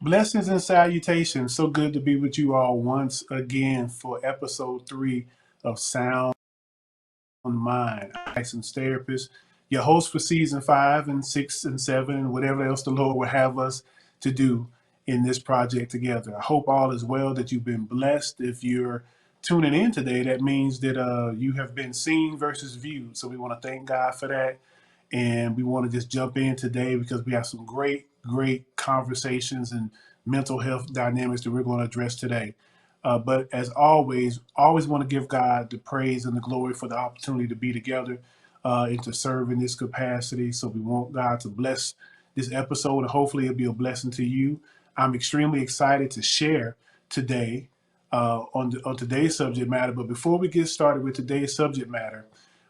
Blessings and salutations. So good to be with you all once again for episode 3 of Sound Mind. I'm licensed therapist, your host for season 5 and 6 and 7, and whatever else the Lord will have us to do in this project together. I hope all is well, that you've been blessed. If you're tuning in today, that means that you have been seen versus viewed. So we want to thank God for that. And we want to just jump in today because we have some great conversations and mental health dynamics that we're going to address today. But as always want to give God the praise and the glory for the opportunity to be together and to serve in this capacity. So we want God to bless this episode, and hopefully it'll be a blessing to you. I'm extremely excited to share today on today's subject matter. But before we get started with today's subject matter,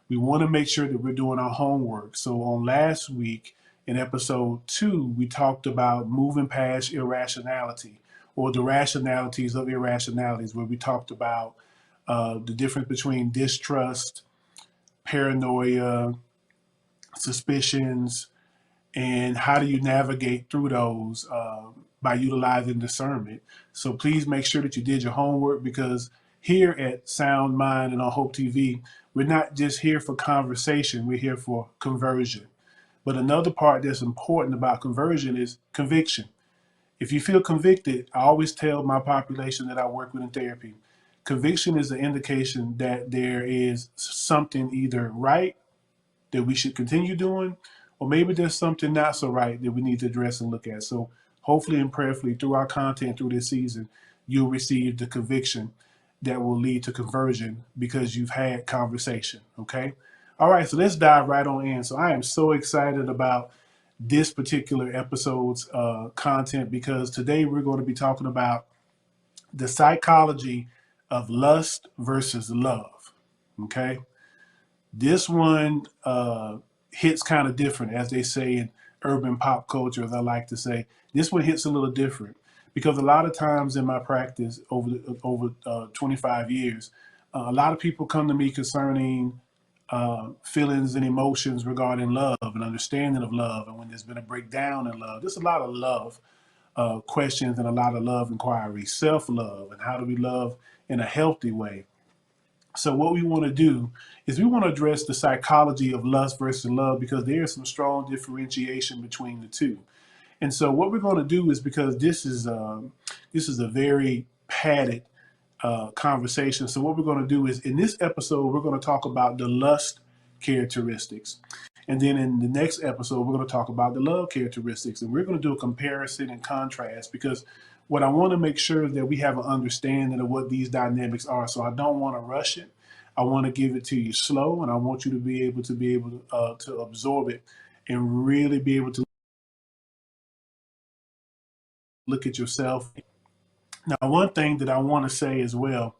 we want to make sure that we're doing our homework. So on last week in episode 2, we talked about moving past irrationality, or the rationalities of irrationalities, where we talked about the difference between distrust, paranoia, suspicions, and how do you navigate through those by utilizing discernment. So please make sure that you did your homework, because here at Sound Mind and on Hope TV, we're not just here for conversation, we're here for conversion. But another part that's important about conversion is conviction. If you feel convicted, I always tell my population that I work with in therapy, conviction is an indication that there is something either right that we should continue doing, or maybe there's something not so right that we need to address and look at. So hopefully and prayerfully through our content through this season, you'll receive the conviction that will lead to conversion because you've had conversation. Okay. All right. So let's dive right on in. So I am so excited about this particular episode's content, because today we're going to be talking about the psychology of lust versus love. Okay. This one hits kind of different, as they say in urban pop culture, as I like to say. This one hits a little different because a lot of times in my practice over 25 years, a lot of people come to me concerning feelings and emotions regarding love and understanding of love, and when there's been a breakdown in love. There's a lot of love questions and a lot of love inquiries, self-love, and how do we love in a healthy way. So what we want to do is we want to address the psychology of lust versus love, because there is some strong differentiation between the two. And so what we're going to do is, because this is a very padded conversation. So what we're going to do is, in this episode, we're going to talk about the lust characteristics. And then in the next episode, we're going to talk about the love characteristics. And we're going to do a comparison and contrast, because what I want to make sure is that we have an understanding of what these dynamics are. So I don't want to rush it. I want to give it to you slow, and I want you to be able to absorb it and really be able to look at yourself. Now, one thing that I want to say as well,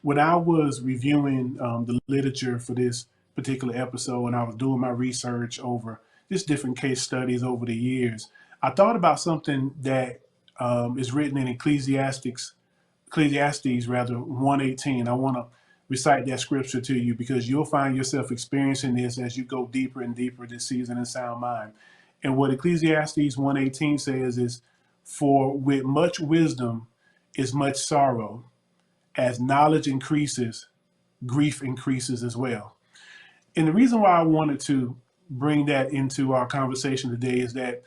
when I was reviewing the literature for this particular episode, and I was doing my research over just different case studies over the years, I thought about something that is written in Ecclesiastes rather 1:18. I want to recite that scripture to you, because you'll find yourself experiencing this as you go deeper and deeper this season in Sound Mind. And what Ecclesiastes 1:18 says is, "For with much wisdom is much sorrow. As knowledge increases, grief increases as well." And the reason why I wanted to bring that into our conversation today is that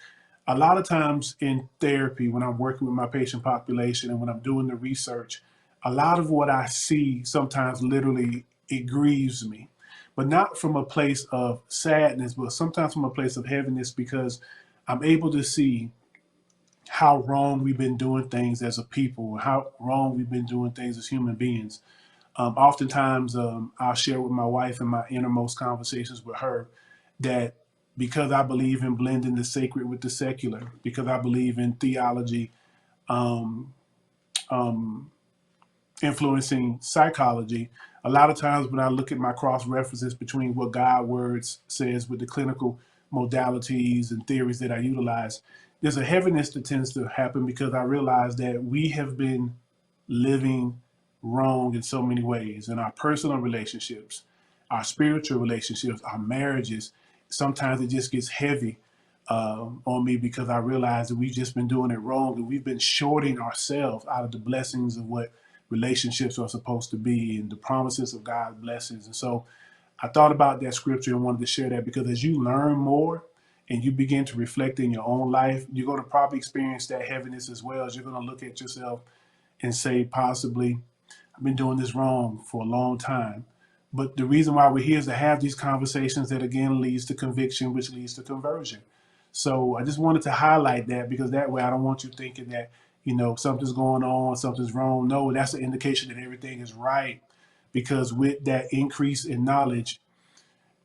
a lot of times in therapy, when I'm working with my patient population and when I'm doing the research, a lot of what I see sometimes literally it grieves me, but not from a place of sadness, but sometimes from a place of heaviness, because I'm able to see how wrong we've been doing things as a people, how wrong we've been doing things as human beings. Oftentimes, I'll share with my wife in my innermost conversations with her that because I believe in blending the sacred with the secular, because I believe in theology um, um, influencing psychology, a lot of times when I look at my cross references between what God words says with the clinical modalities and theories that I utilize, there's a heaviness that tends to happen, because I realize that we have been living wrong in so many ways in our personal relationships, our spiritual relationships, our marriages. Sometimes it just gets heavy on me, because I realized that we've just been doing it wrong, and we've been shorting ourselves out of the blessings of what relationships are supposed to be and the promises of God's blessings. And so I thought about that scripture and wanted to share that, because as you learn more and you begin to reflect in your own life, you're going to probably experience that heaviness as well. As you're going to look at yourself and say, possibly, I've been doing this wrong for a long time. But the reason why we're here is to have these conversations that again leads to conviction, which leads to conversion. So I just wanted to highlight that, because that way I don't want you thinking that, something's going on, something's wrong. No, that's an indication that everything is right. Because with that increase in knowledge,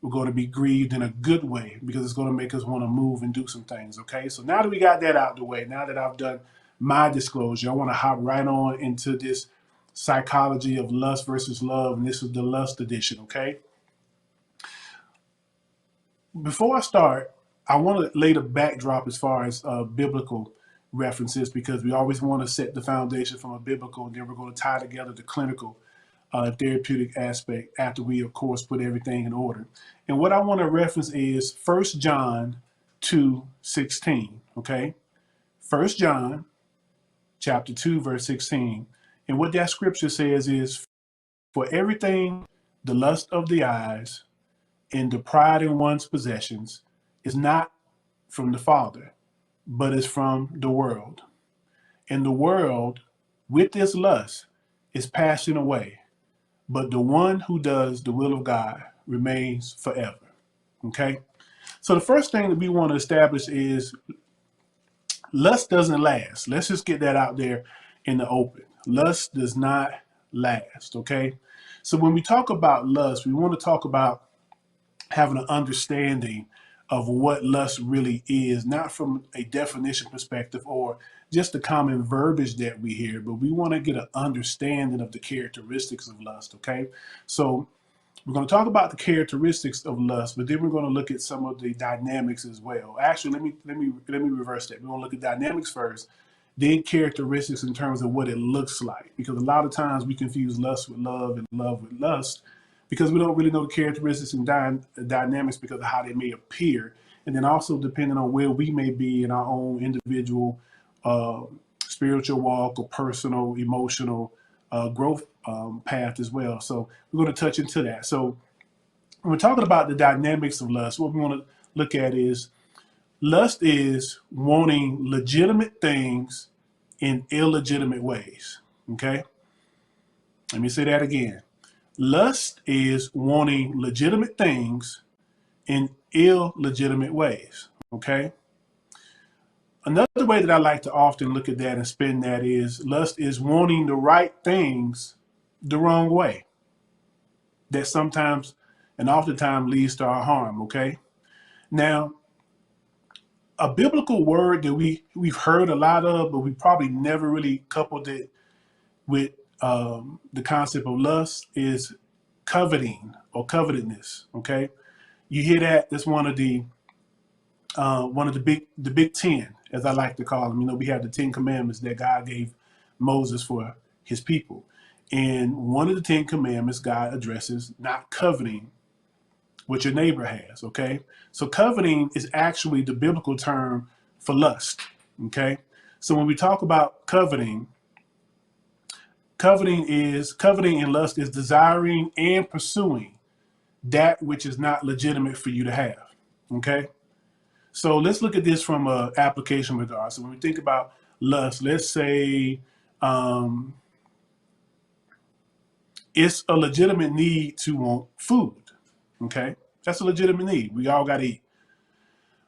we're going to be grieved in a good way, because it's going to make us want to move and do some things. Okay. So now that we got that out the way, now that I've done my disclosure, I want to hop right on into this psychology of lust versus love. And this is the lust edition. Okay. Before I start, I want to lay the backdrop as far as biblical references, because we always want to set the foundation from a biblical, and then we're going to tie together the clinical therapeutic aspect after we, of course, put everything in order. And what I want to reference is 1 John 2:16. Okay. 1 John chapter 2, verse 16. And what that scripture says is, for everything, the lust of the eyes and the pride in one's possessions is not from the Father, but is from the world. And the world, with this lust, is passing away, but the one who does the will of God remains forever. Okay? So the first thing that we want to establish is lust doesn't last. Let's just get that out there in the open. Lust does not last. Okay? So when we talk about lust, we want to talk about having an understanding of what lust really is, not from a definition perspective or just the common verbiage that we hear, but we want to get an understanding of the characteristics of lust. Okay. So we're going to talk about the characteristics of lust, but then we're going to look at some of the dynamics as well. Actually, let me reverse that. We're going to look at dynamics first, then characteristics in terms of what it looks like, because a lot of times we confuse lust with love and love with lust, because we don't really know the characteristics and dynamics because of how they may appear, and then also depending on where we may be in our own individual uh, spiritual walk or personal emotional growth path as well. So we're going to touch into that. So when we're talking about the dynamics of lust, what we want to look at is lust is wanting legitimate things in illegitimate ways. Okay? Let me say that again. Lust is wanting legitimate things in illegitimate ways. Okay? Another way that I like to often look at that and spin that is lust is wanting the right things the wrong way. That sometimes and oftentimes leads to our harm. Okay? Now, a biblical word that we've heard a lot of, but we probably never really coupled it with the concept of lust is coveting or covetedness. Okay, you hear that? That's one of the big 10, as I like to call them. We have the 10 commandments that God gave Moses for his people, and one of the 10 commandments God addresses not coveting what your neighbor has. Okay, so coveting is actually the biblical term for lust. Okay, so when we talk about coveting and lust is desiring and pursuing that which is not legitimate for you to have. Okay, so let's look at this from a application regard. So when we think about lust, let's say it's a legitimate need to want food. Okay, that's a legitimate need. We all got to eat.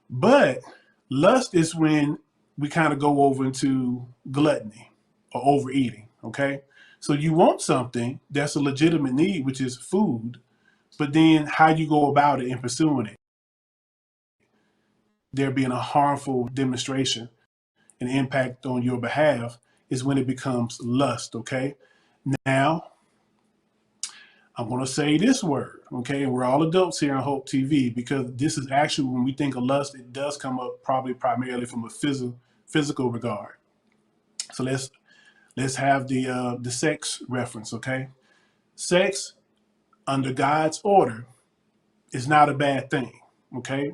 But lust is when we kind of go over into gluttony or overeating. Okay, so you want something that's a legitimate need, which is food, but then how you go about it and pursuing it, there being a harmful demonstration and impact on your behalf, is when it becomes lust. Okay, now I'm going to say this word. Okay, and we're all adults here on Hope TV, because this is actually, when we think of lust, it does come up probably primarily from a physical regard. So let's have the sex reference. Okay, sex under God's order is not a bad thing. Okay,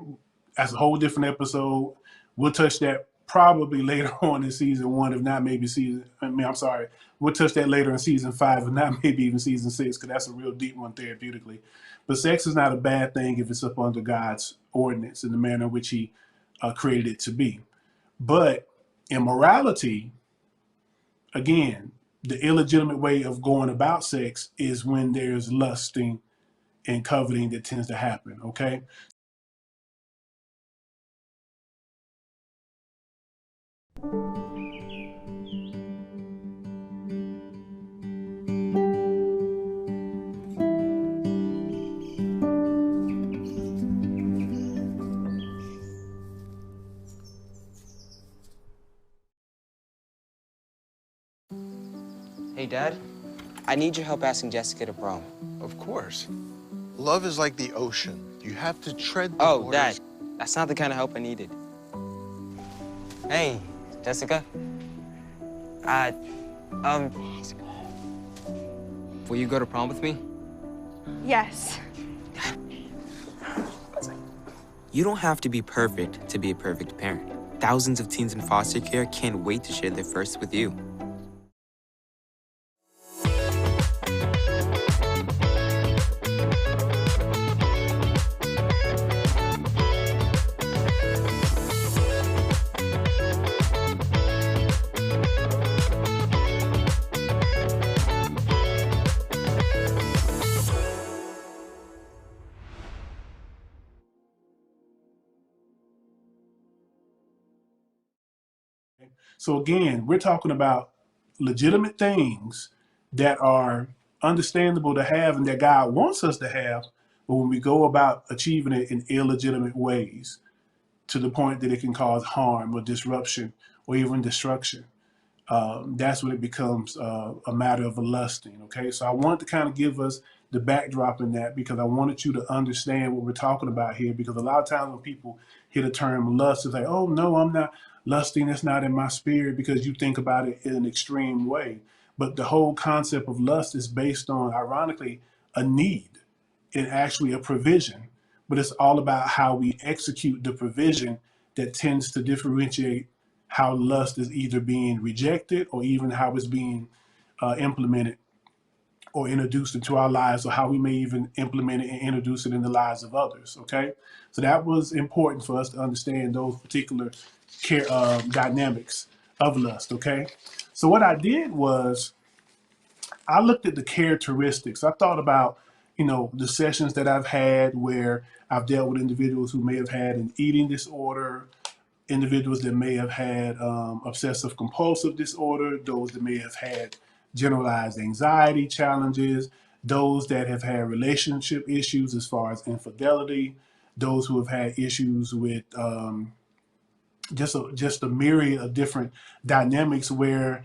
That's a whole different episode. We'll touch that probably later on in season 1, if not maybe I'm sorry. We'll touch that later in season 5, if not maybe even season 6, because that's a real deep one therapeutically. But sex is not a bad thing if it's up under God's ordinance in the manner in which He created it to be. But immorality, again, the illegitimate way of going about sex is when there's lusting and coveting that tends to happen, okay? Hey, Dad. I need your help asking Jessica to prom. Of course. Love is like the ocean. You have to tread the Oh, waters. Dad. That's not the kind of help I needed. Hey, Jessica. Will you go to prom with me? Yes. You don't have to be perfect to be a perfect parent. Thousands of teens in foster care can't wait to share their first with you. So again, we're talking about legitimate things that are understandable to have and that God wants us to have, but when we go about achieving it in illegitimate ways to the point that it can cause harm or disruption or even destruction, that's when it becomes a matter of a lusting. Okay, so I wanted to kind of give us the backdrop in that because I wanted you to understand what we're talking about here. Because a lot of times when people hear the term lust, it's like, oh no, I'm not lusting. It's not in my spirit, because you think about it in an extreme way. But the whole concept of lust is based on, ironically, a need and actually a provision. But it's all about how we execute the provision that tends to differentiate how lust is either being rejected or even how it's being implemented or introduced into our lives, or how we may even implement it and introduce it in the lives of others. Okay, so that was important for us to understand those particular dynamics of lust. Okay, so what I did was I looked at the characteristics. I thought about, the sessions that I've had where I've dealt with individuals who may have had an eating disorder, individuals that may have had obsessive compulsive disorder, those that may have had generalized anxiety challenges, those that have had relationship issues as far as infidelity, those who have had issues with just a myriad of different dynamics where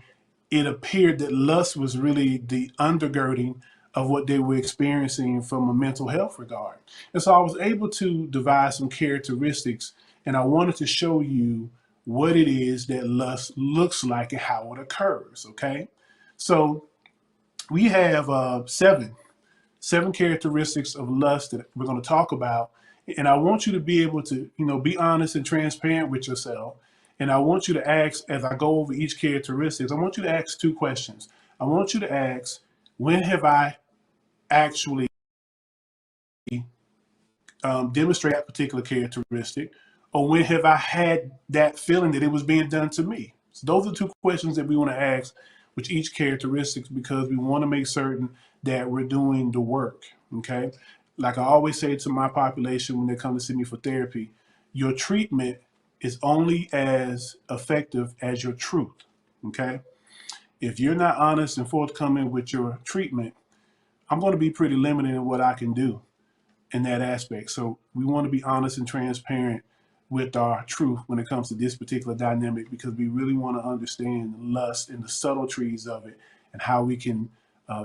it appeared that lust was really the undergirding of what they were experiencing from a mental health regard. And so I was able to devise some characteristics, and I wanted to show you what it is that lust looks like and how it occurs. Okay, so we have seven characteristics of lust that we're going to talk about. And I want you to be able to, be honest and transparent with yourself. And I want you to ask, as I go over each characteristics, I want you to ask two questions. I want you to ask, when have I actually demonstrated that particular characteristic? Or when have I had that feeling that it was being done to me? So those are two questions that we want to ask with each characteristics, because we want to make certain that we're doing the work. Okay, like I always say to my population when they come to see me for therapy, your treatment is only as effective as your truth. Okay, if you're not honest and forthcoming with your treatment, I'm going to be pretty limited in what I can do in that aspect. So we want to be honest and transparent with our truth when it comes to this particular dynamic, because we really want to understand lust and the subtleties of it and how we can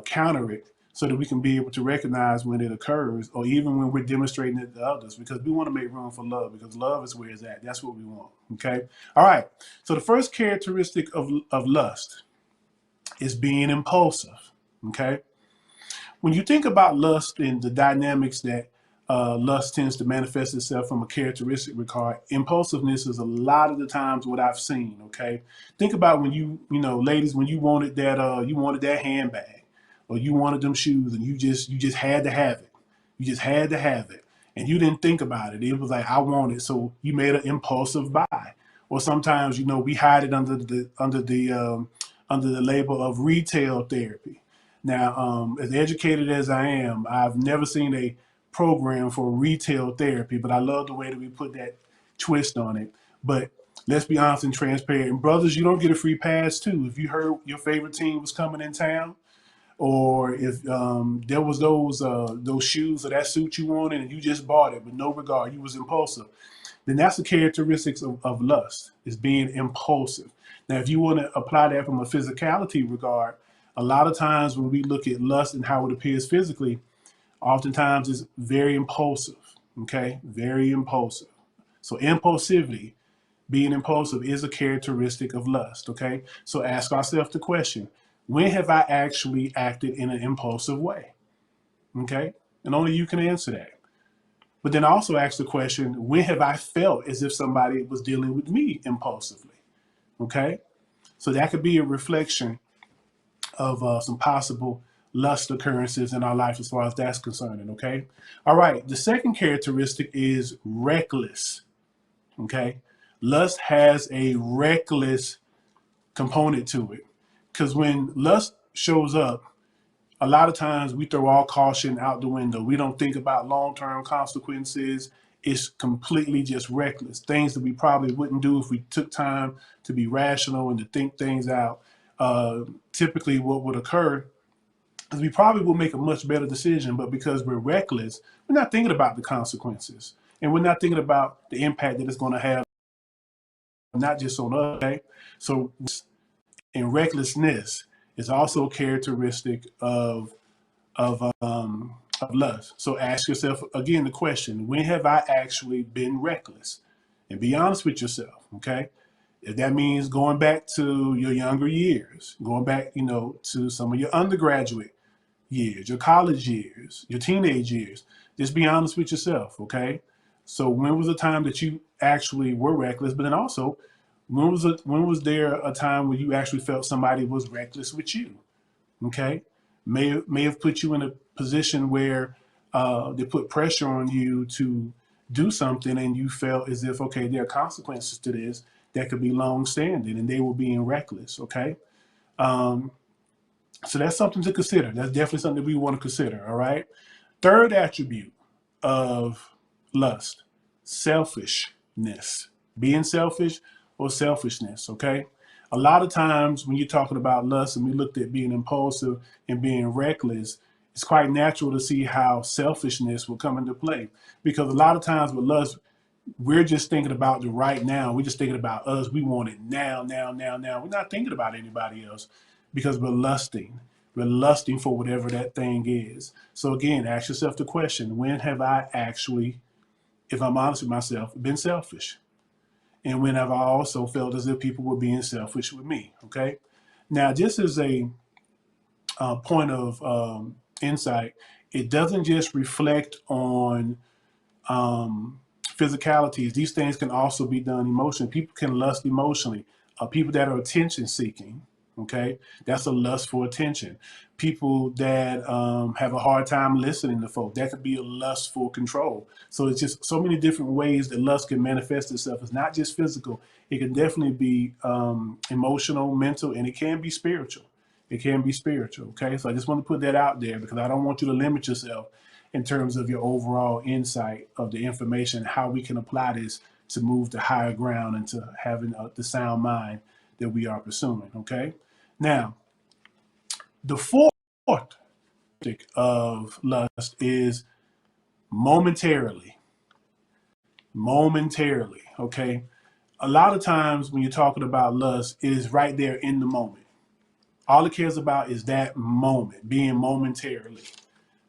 counter it, so that we can be able to recognize when it occurs, or even when we're demonstrating it to others, because we want to make room for love, because love is where it's at. That's what we want. Okay. All right. So the first characteristic of lust is being impulsive. Okay. When you think about lust and the dynamics that lust tends to manifest itself from a characteristic regard. Impulsiveness is a lot of the times what I've seen. Okay, think about when ladies, when you wanted that handbag, or you wanted them shoes, and you just had to have it. You just had to have it, and you didn't think about it. It was like, I want it, so you made an impulsive buy. Or sometimes, we hide it under the label of retail therapy. Now, as educated as I am, I've never seen a program for retail therapy, but I love the way that we put that twist on it. But let's be honest and transparent. And brothers, you don't get a free pass too. If you heard your favorite team was coming in town, or if there was those shoes or that suit you wanted and you just bought it with no regard, you was impulsive, then that's the characteristics of lust, is being impulsive. Now, if you want to apply that from a physicality regard, a lot of times when we look at lust and how it appears physically, oftentimes it's very impulsive, okay? Very impulsive. So impulsivity, being impulsive, is a characteristic of lust, okay? So ask ourselves the question, when have I actually acted in an impulsive way? Okay? And only you can answer that. But then also ask the question, when have I felt as if somebody was dealing with me impulsively? Okay? So that could be a reflection of some possible lust occurrences in our life as far as that's concerned. Okay? All right. The second characteristic is reckless. Okay? Lust has a reckless component to it. Because when lust shows up, a lot of times we throw all caution out the window. We don't think about long-term consequences. It's completely just reckless. Things that we probably wouldn't do if we took time to be rational and to think things out. Typically what would occur is we probably will make a much better decision, but because we're reckless, we're not thinking about the consequences. And we're not thinking about the impact that it's going to have, not just on us. Okay? So in recklessness is also a characteristic of lust. So ask yourself again the question, when have I actually been reckless? And be honest with yourself, okay? If that means going back to your younger years, going back, to some of your undergraduate years, your college years, your teenage years, just be honest with yourself, okay? So when was the time that you actually were reckless? But then also, when was there a time where you actually felt somebody was reckless with you? Okay, may have put you in a position where they put pressure on you to do something, and you felt as if, okay, there are consequences to this that could be long standing, and they were being reckless. Okay, so that's something to consider. That's definitely something that we want to consider. All right. Third attribute of lust, selfishness. Being selfish or selfishness, okay? A lot of times when you're talking about lust and we looked at being impulsive and being reckless, it's quite natural to see how selfishness will come into play. Because a lot of times with lust, we're just thinking about the right now. We're just thinking about us. We want it now, now, now, now. We're not thinking about anybody else because we're lusting. We're lusting for whatever that thing is. So again, ask yourself the question, when have I actually, if I'm honest with myself, been selfish? And when have I also felt as if people were being selfish with me? Okay. Now, just as a point of insight, it doesn't just reflect on physicalities. These things can also be done emotionally. People can lust emotionally. People that are attention seeking, okay, that's a lust for attention. People that have a hard time listening to folk, that could be a lust for control. So it's just so many different ways that lust can manifest itself. It's not just physical. It can definitely be emotional, mental, and it can be spiritual. It can be spiritual. Okay. So I just want to put that out there because I don't want you to limit yourself in terms of your overall insight of the information, how we can apply this to move to higher ground and to having the sound mind that we are pursuing. Okay. Now, the fourth of lust is momentarily. Momentarily. Okay. A lot of times when you're talking about lust, it is right there in the moment. All it cares about is that moment, being momentarily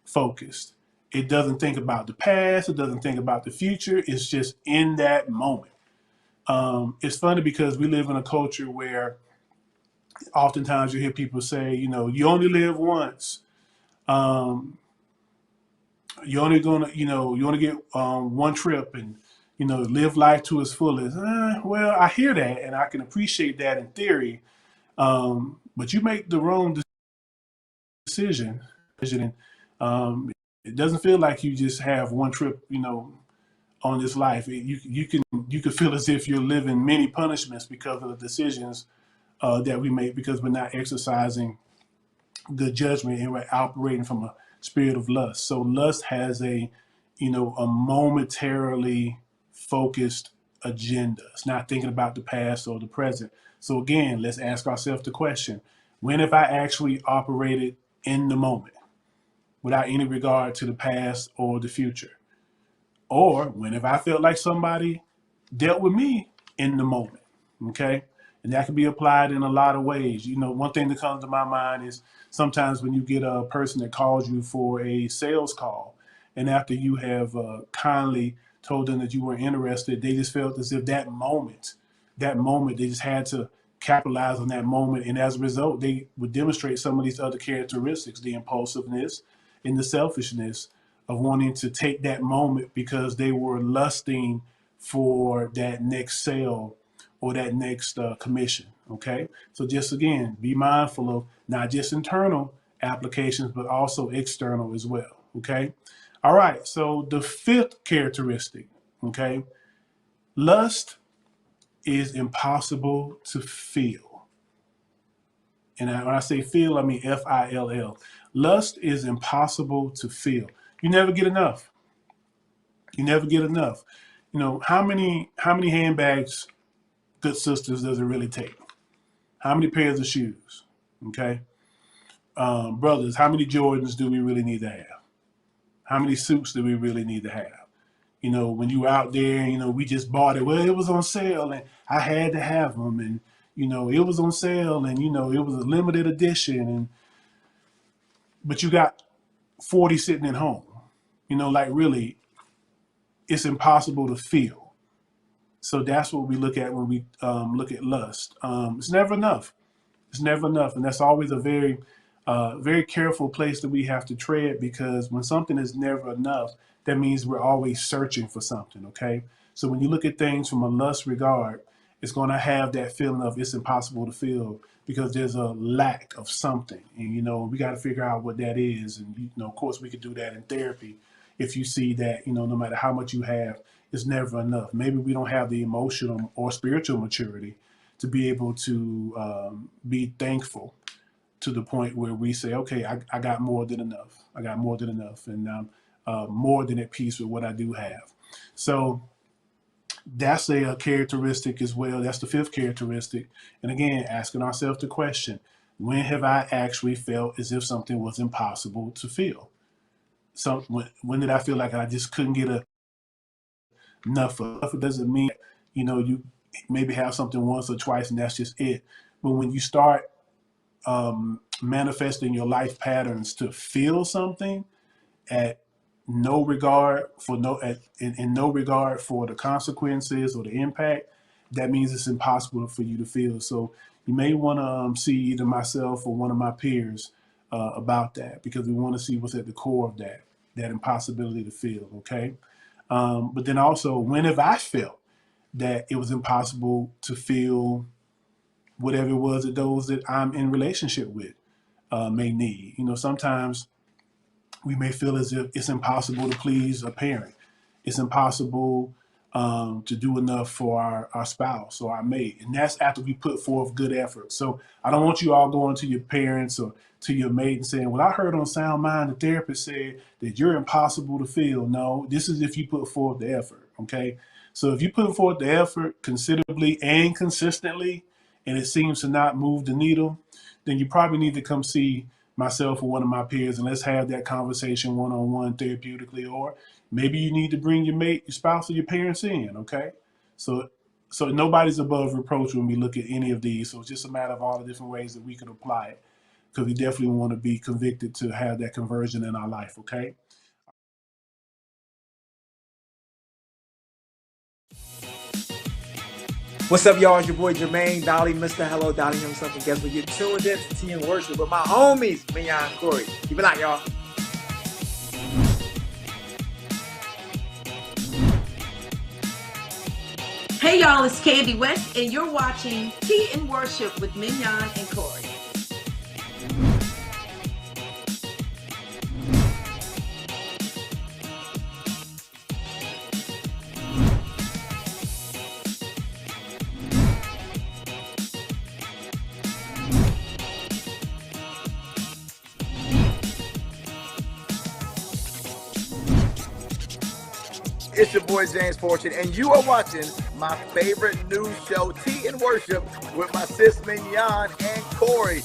focused. It doesn't think about the past. It doesn't think about the future. It's just in that moment. It's funny because we live in a culture where oftentimes you hear people say, you only live once. you're only gonna, you want to get one trip and, live life to its fullest. Well, I hear that and I can appreciate that in theory, but you make the wrong decision. And it doesn't feel like you just have one trip, on this life. You can feel as if you're living many punishments because of the decisions that we make because we're not exercising good judgment and we're operating from a spirit of lust. So lust has a momentarily focused agenda. It's not thinking about the past or the present. So again, let's ask ourselves the question: when have I actually operated in the moment without any regard to the past or the future? Or when have I felt like somebody dealt with me in the moment? Okay. And that can be applied in a lot of ways. One thing that comes to my mind is sometimes when you get a person that calls you for a sales call, and after you have kindly told them that you were interested, they just felt as if that moment, they just had to capitalize on that moment. And as a result, they would demonstrate some of these other characteristics, the impulsiveness and the selfishness of wanting to take that moment because they were lusting for that next sale or that next commission. Okay. So just again, be mindful of not just internal applications, but also external as well. Okay. All right. So the fifth characteristic, okay, lust is impossible to feel. And when I say feel, I mean FILL. Lust is impossible to feel. You never get enough. You never get enough. How many handbags, good sisters, does it really take? How many pairs of shoes? Okay. Brothers, how many Jordans do we really need to have? How many suits do we really need to have? When you out there, we just bought it. Well, it was on sale and I had to have them. And, it was on sale and, it was a limited edition. But you got 40 sitting at home. Like really, it's impossible to feel. So that's what we look at when we look at lust. It's never enough. It's never enough. And that's always a very careful place that we have to tread, because when something is never enough, that means we're always searching for something. Okay. So when you look at things from a lust regard, it's going to have that feeling of it's impossible to feel because there's a lack of something. And, we got to figure out what that is. And, of course, we could do that in therapy. If you see that, no matter how much you have, it's never enough. Maybe we don't have the emotional or spiritual maturity to be able to be thankful to the point where we say, okay, I got more than enough. I got more than enough. And I'm more than at peace with what I do have. So that's a characteristic as well. That's the fifth characteristic. And again, asking ourselves the question, when have I actually felt as if something was impossible to feel? So when did I feel like I just couldn't get enough of? It doesn't mean, you maybe have something once or twice and that's just it. But when you start manifesting your life patterns to feel something at no regard for in no regard for the consequences or the impact, that means it's impossible for you to feel. So you may want to see either myself or one of my peers about that, because we want to see what's at the core of that impossibility to feel. Okay. But then also, when have I felt that it was impossible to feel whatever it was that those that I'm in relationship with may need? Sometimes we may feel as if it's impossible to please a parent. It's impossible to do enough for our spouse or our mate. And that's after we put forth good effort. So I don't want you all going to your parents or to your mate and saying, well, I heard on Sound Mind, the therapist said that you're impossible to feel. No, this is if you put forth the effort. Okay. So if you put forth the effort considerably and consistently, and it seems to not move the needle, then you probably need to come see myself or one of my peers, and let's have that conversation one-on-one therapeutically. Or maybe you need to bring your mate, your spouse, or your parents in. Okay. So nobody's above reproach when we look at any of these. So it's just a matter of all the different ways that we could apply it, because we definitely want to be convicted to have that conversion in our life. Okay. What's up, y'all? It's your boy Jermaine Dolly, Mr. Hello Dolly himself. And guess what? You're tuned in to Tea and Worship with my homies, Mignon and Corey. Keep it out, y'all. Hey y'all, it's Candy West, and you're watching Tea and Worship with Mignon and Corey. It's your boy James Fortune, and you are watching my favorite news show, Tea and Worship, with my sis Mignon and Corey.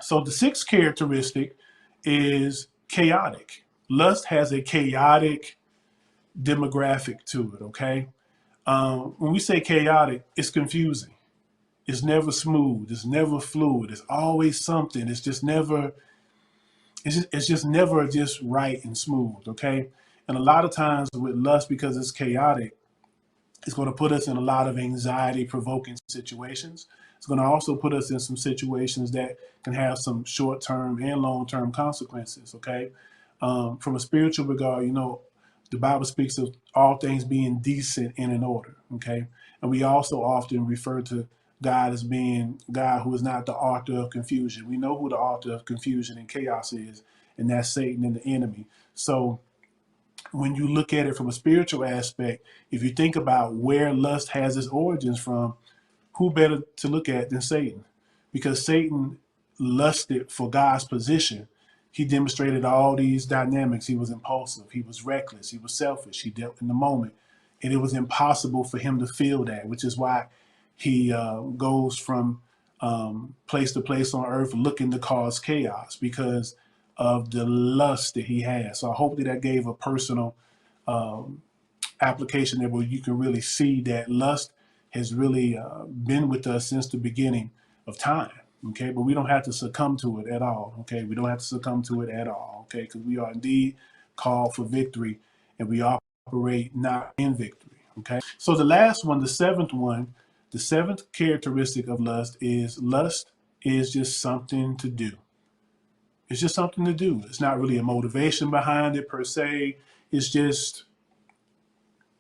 So the sixth characteristic is chaotic. Lust has a chaotic demographic to it, okay? When we say chaotic, it's confusing. It's never smooth. It's never fluid. It's always something. It's just never just right and smooth, okay? And a lot of times with lust, because it's chaotic, it's going to put us in a lot of anxiety provoking situations. It's going to also put us in some situations that can have some short term and long term consequences, okay? From a spiritual regard, the Bible speaks of all things being decent and in order, okay? And we also often refer to God as being God who is not the author of confusion. We know who the author of confusion and chaos is, and that's Satan and the enemy. So when you look at it from a spiritual aspect, if you think about where lust has its origins from, who better to look at than Satan? Because Satan lusted for God's position. He demonstrated all these dynamics. He was impulsive, he was reckless, he was selfish, he dealt in the moment. And it was impossible for him to feel that, which is why he goes from place to place on earth looking to cause chaos because of the lust that he has. So I hope that gave a personal application there where you can really see that lust has really been with us since the beginning of time. Okay, but we don't have to succumb to it at all. Okay, we don't have to succumb to it at all. Okay, because we are indeed called for victory, and we operate not in victory. Okay, so the last one, the seventh one, the seventh characteristic of lust is just something to do. It's just something to do. It's not really a motivation behind it per se. It's just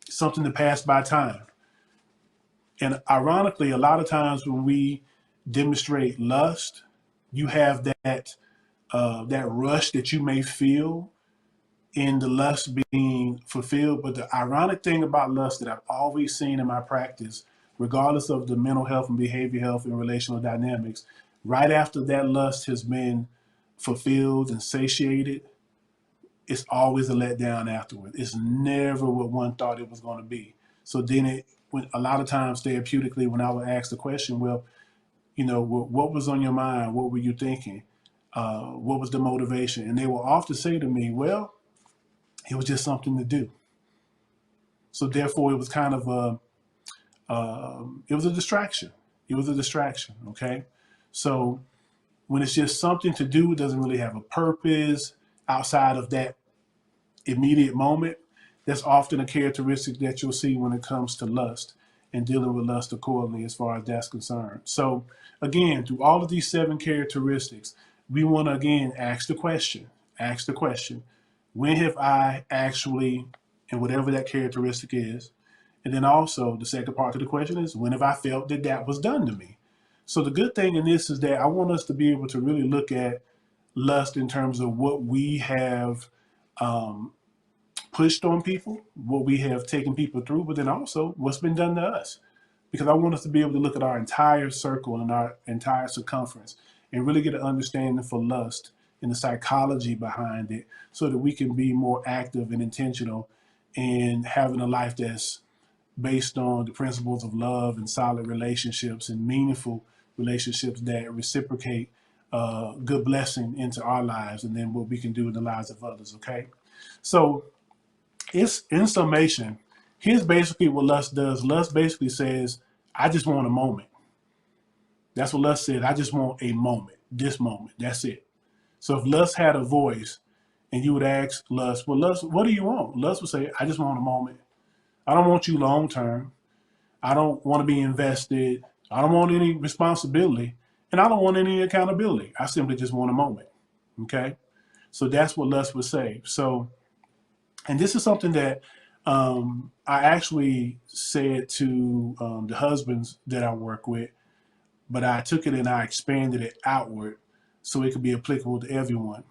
something to pass by time. And ironically, a lot of times when we demonstrate lust, you have that rush that you may feel in the lust being fulfilled. But the ironic thing about lust that I've always seen in my practice, regardless of the mental health and behavior health and relational dynamics, right after that lust has been fulfilled and satiated, it's always a letdown afterward. It's never what one thought it was going to be. So then when a lot of times therapeutically, when I would ask the question, well, what was on your mind? What were you thinking? What was the motivation? And they will often say to me, well, it was just something to do. So therefore it was kind of it was a distraction. It was a distraction. Okay. So when it's just something to do, it doesn't really have a purpose outside of that immediate moment. That's often a characteristic that you'll see when it comes to lust and dealing with lust accordingly as far as that's concerned. So again, through all of these seven characteristics, we want to again ask the question, when have I actually, and whatever that characteristic is, and then also the second part of the question is, when have I felt that that was done to me? So the good thing in this is that I want us to be able to really look at lust in terms of what we have pushed on people, what we have taken people through, but then also what's been done to us. Because I want us to be able to look at our entire circle and our entire circumference and really get an understanding for lust and the psychology behind it so that we can be more active and intentional in having a life that's based on the principles of love and solid relationships and meaningful relationships that reciprocate good blessing into our lives, and then what we can do in the lives of others. Okay, so it's in summation. Here's basically what lust does. Lust basically says, "I just want a moment." That's what lust says. I just want a moment. This moment. That's it. So if lust had a voice, and you would ask lust, "Well, lust, what do you want?" Lust would say, "I just want a moment. I don't want you long term. I don't want to be invested. I don't want any responsibility, and I don't want any accountability. I simply just want a moment." Okay, so that's what lust would say. So, and this is something that I actually said to the husbands that I work with, but I took it and I expanded it outward so it could be applicable to everyone.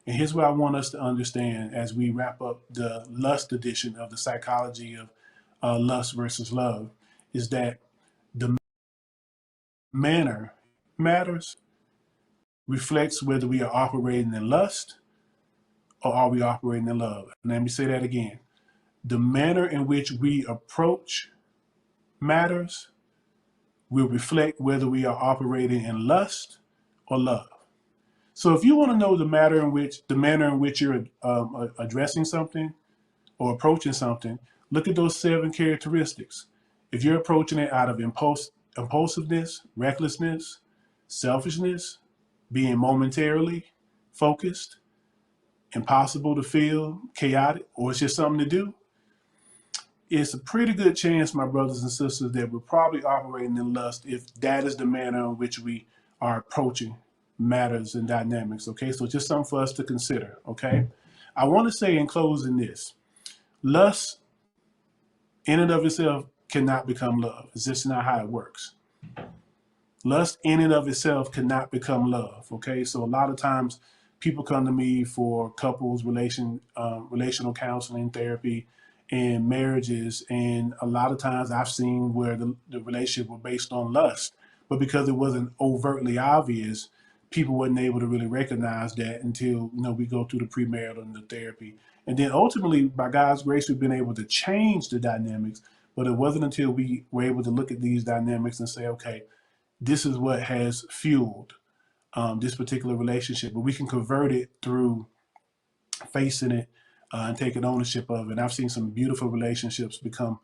And here's what I want us to understand as we wrap up the lust edition of the psychology of lust versus love is that the manner matters, reflects whether we are operating in lust or are we operating in love. And let me say that again. The manner in which we approach matters will reflect whether we are operating in lust or love. So if you want to know the manner in which you're addressing something or approaching something, look at those 7 characteristics. If you're approaching it out of impulsiveness, recklessness, selfishness, being momentarily focused, impossible to feel, chaotic, or it's just something to do, it's a pretty good chance, my brothers and sisters, that we're probably operating in lust if that is the manner in which we are approaching matters and dynamics. Okay, so just something for us to consider. Okay, I want to say in closing this: lust in and of itself cannot become love. It's just not how it works. Lust in and of itself cannot become love. Okay, so a lot of times people come to me for couples relational counseling, therapy, and marriages, and a lot of times I've seen where the relationship was based on lust, but because it wasn't overtly obvious, people wasn't able to really recognize that until we go through the premarital and the therapy, and then ultimately by God's grace we've been able to change the dynamics. But it wasn't until we were able to look at these dynamics and say, okay, this is what has fueled this particular relationship, but we can convert it through facing it and taking ownership of it. And I've seen some beautiful relationships become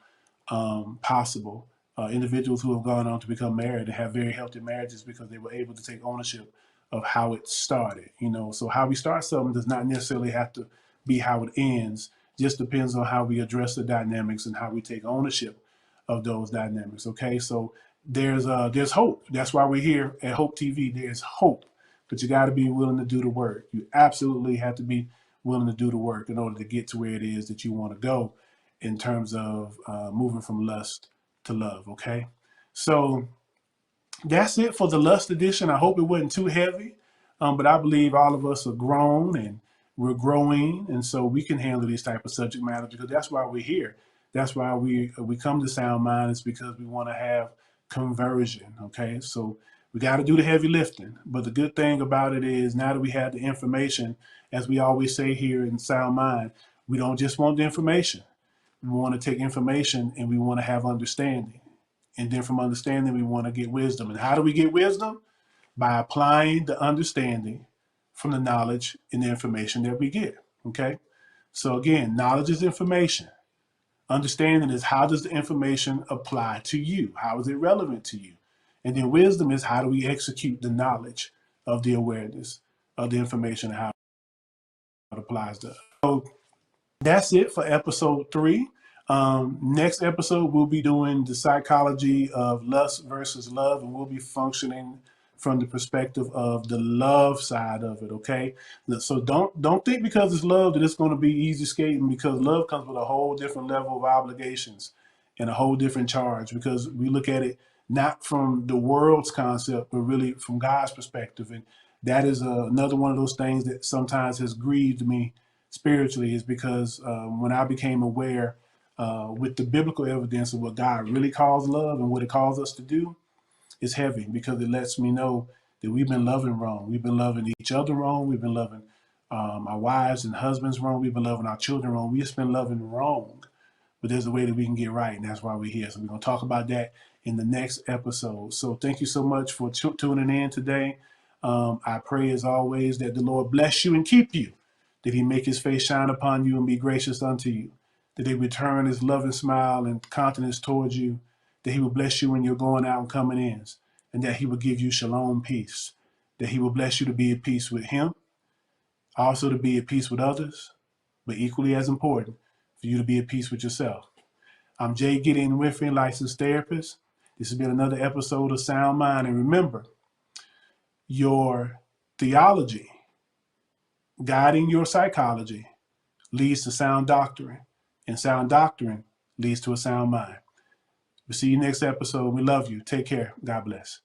possible. Individuals who have gone on to become married and have very healthy marriages because they were able to take ownership of how it started. So how we start something does not necessarily have to be how it ends. Just depends on how we address the dynamics and how we take ownership of those dynamics. Okay, so there's hope. That's why we're here at Hope TV. There's hope, but you got to be willing to do the work. You absolutely have to be willing to do the work in order to get to where it is that you want to go in terms of moving from lust to love. Okay, so that's it for the lust edition. I hope it wasn't too heavy, but I believe all of us are grown and we're growing, and so we can handle these type of subject matter because that's why we're here. That's why we come to Sound Mind, is because we want to have conversion. Okay, so we got to do the heavy lifting. But the good thing about it is now that we have the information, as we always say here in Sound Mind, we don't just want the information. We want to take information and we want to have understanding. And then from understanding, we want to get wisdom. And how do we get wisdom? By applying the understanding from the knowledge and the information that we get. Okay? So again, knowledge is information. Understanding is how does the information apply to you? How is it relevant to you? And then wisdom is how do we execute the knowledge of the awareness of the information and how it applies to us. So that's it for episode 3. Next episode, we'll be doing the psychology of lust versus love, and we'll be functioning from the perspective of the love side of it. Okay, so don't think because it's love that it's going to be easy skating, because love comes with a whole different level of obligations and a whole different charge, because we look at it not from the world's concept, but really from God's perspective. And that is another one of those things that sometimes has grieved me spiritually, is because when I became aware with the biblical evidence of what God really calls love and what it calls us to do, it's heavy, because it lets me know that we've been loving wrong. We've been loving each other wrong. We've been loving our wives and husbands wrong. We've been loving our children wrong. We've just been loving wrong but there's a way that we can get right, and that's why we're here. So we're going to talk about that in the next episode. So thank you so much for tuning in today. I pray, as always, that the Lord bless you and keep you, that he make his face shine upon you and be gracious unto you, that he return his loving smile and countenance towards you, that he will bless you when you're going out and coming in, and that he will give you shalom peace, that he will bless you to be at peace with him, also to be at peace with others, but equally as important, for you to be at peace with yourself. I'm Jay Gideon Winfrey, licensed therapist. This has been another episode of Sound Mind. And remember, your theology guiding your psychology leads to sound doctrine, and sound doctrine leads to a sound mind. We'll see you next episode. We love you. Take care. God bless.